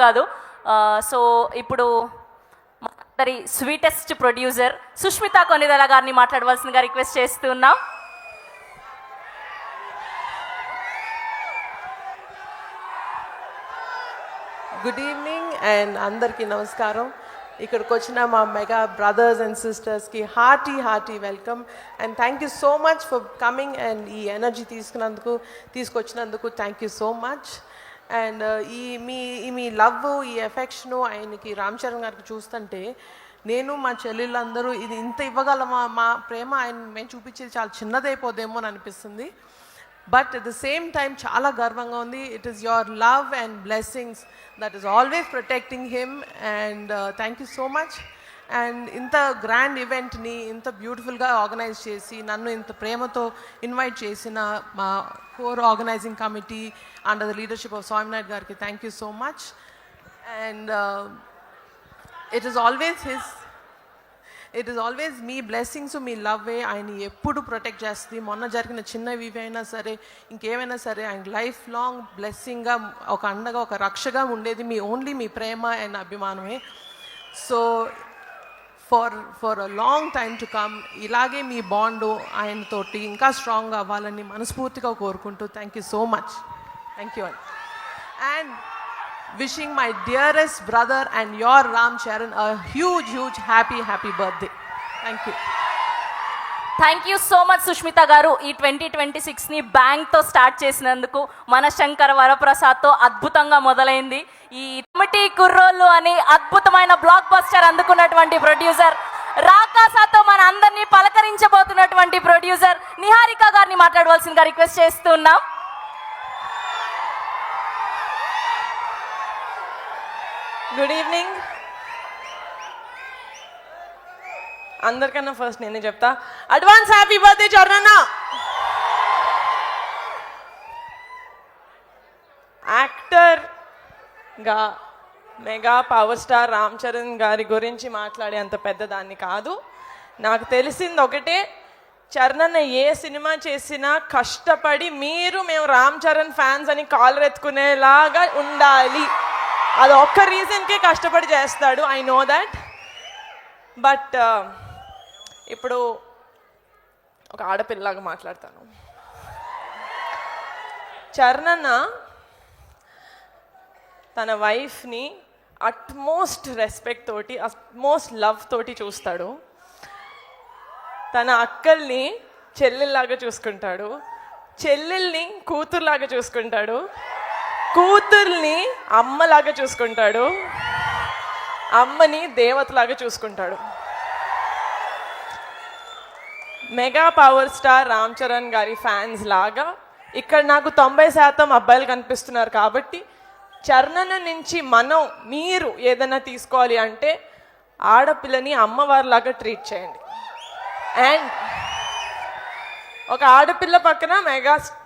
కాదు. సో ఇప్పుడు అందరి స్వీటెస్ట్ ప్రొడ్యూసర్ సుష్మిత కొనిదెల గారిని మాట్లాడవలసిందిగా రిక్వెస్ట్ చేస్తున్నాం. గుడ్ ఈవినింగ్ అండ్ అందరికీ నమస్కారం. ఇక్కడికి వచ్చిన మా మెగా బ్రదర్స్ అండ్ సిస్టర్స్కి hearty welcome and thank you so much for coming and ఈ ఎనర్జీ తీసుకొచ్చినందుకు thank you so much. And మీ లవ్, ఈ ఎఫెక్షను ఆయనకి రామ్ చరణ్ గారికి చూస్తుంటే నేను మా చెల్లెళ్ళందరూ ఇది ఇంత ఇవ్వగలమా, మా ప్రేమ ఆయన మేము చూపించేది చాలా చిన్నదైపోదేమో అని అనిపిస్తుంది. But at the same time చాలా గర్వంగా ఉంది. It is your love and blessings that is always protecting him and thank you so much. And ఇంత గ్రాండ్ ఈవెంట్ని ఇంత బ్యూటిఫుల్గా ఆర్గనైజ్ చేసి నన్ను ఇంత ప్రేమతో ఇన్వైట్ చేసిన మా core organizing committee under the leadership of Swaminath గారికి thank you so much. And it is always మీ బ్లెస్సింగ్స్, మీ లవ్వే ఆయన ఎప్పుడు ప్రొటెక్ట్ చేస్తుంది. మొన్న జరిగిన చిన్నవి అయినా సరే ఇంకేమైనా సరే ఆయన లైఫ్ లాంగ్ బ్లెస్సింగ్గా, ఒక అండగా, ఒక రక్షగా ఉండేది మీ ప్రేమ అండ్ అభిమానమే. So for a long time to come ఇలాగే మీ బాండు ఆయనతోటి ఇంకా స్ట్రాంగ్ అవ్వాలని మనస్ఫూర్తిగా కోరుకుంటూ thank you so much. Thank you and wishing my dearest brother and your Ram Charan a huge happy birthday. Thank you. Thank you so much Sushmita గారు. ఈ 2026ని బ్యాంక్తో start చేసినందుకు, మనశంకర వరప్రసాద్తో అద్భుతంగా మొదలైంది. ఈ కమిటీ కుర్రోళ్ళు అని అద్భుతమైన బ్లాక్ బస్టర్ అందుకున్నటువంటి ప్రొడ్యూసర్, రాకాసాతో మన అందరినీ పలకరించబోతున్నటువంటి ప్రొడ్యూసర్ నిహారిక గారిని మాట్లాడవలసిందిగా రిక్వెస్ట్ చేస్తున్నాం. Good evening. అందరికన్నా ఫస్ట్ నేనే చెప్తా, అడ్వాన్స్ హ్యాపీ బర్త్డే చరణ్. యాక్టర్గా mega power star Ram Charan garu గురించి మాట్లాడే అంత పెద్దదాన్ని కాదు. నాకు తెలిసింది ఒకటే, చరణ్ ఏ సినిమా చేసినా కష్టపడి మేము రామ్ చరణ్ ఫ్యాన్స్ అని కాలర్ ఎత్తుకునేలాగా ఉండాలి. అది ఒక్క రీజన్కే కష్టపడి చేస్తాడు. I know that. బట్ ఇప్పుడు ఒక ఆడపిల్లలాగా మాట్లాడతాను. చరణ్ తన వైఫ్ని అట్మోస్ట్ రెస్పెక్ట్ తోటి, అట్మోస్ట్ లవ్ తోటి చూస్తాడు. తన అక్కల్ని చెల్లెల్లాగా చూసుకుంటాడు, చెల్లెల్ని కూతురులాగా చూసుకుంటాడు, కూతుర్ని అమ్మలాగా చూసుకుంటాడు, అమ్మని దేవతలాగా చూసుకుంటాడు. Mega power star Ram Charan గారి ఫ్యాన్స్ లాగా ఇక్కడ నాకు 90% అబ్బాయిలు కనిపిస్తున్నారు. కాబట్టి చరణ్ నుంచి మీరు ఏదైనా తీసుకోవాలి అంటే ఆడపిల్లని అమ్మవారిలాగా ట్రీట్ చేయండి. అండ్ ఒక ఆడపిల్ల పక్కన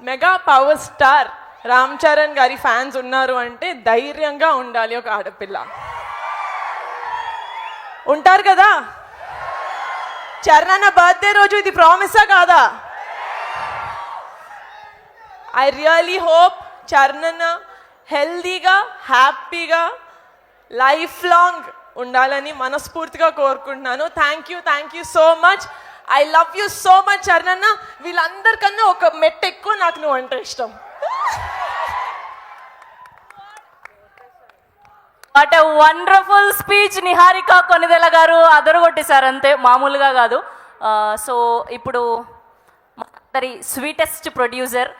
mega power star Ram Charan గారి ఫ్యాన్స్ ఉన్నారు అంటే ధైర్యంగా ఉండాలి. ఒక ఆడపిల్ల ఉంటారు కదా. చరణ్ బర్త్డే రోజు ఇది ప్రామిసా కాదా? ఐ రియలీ హోప్ చరణ్ హెల్దీగా, హ్యాపీగా లైఫ్ లాంగ్ ఉండాలని మనస్ఫూర్తిగా కోరుకుంటున్నాను. Thank you so much. I love you so much Charan. వీళ్ళందరికన్నా ఒక మెట్టు ఎక్కువ నాకు నువ్వు అంటే ఇష్టం. What a wonderful speech Niharika Konidela garu అదరగొట్టేశారు, అంతే, మామూలుగా కాదు. సో ఇప్పుడు అందరి స్వీటెస్ట్ ప్రొడ్యూసర్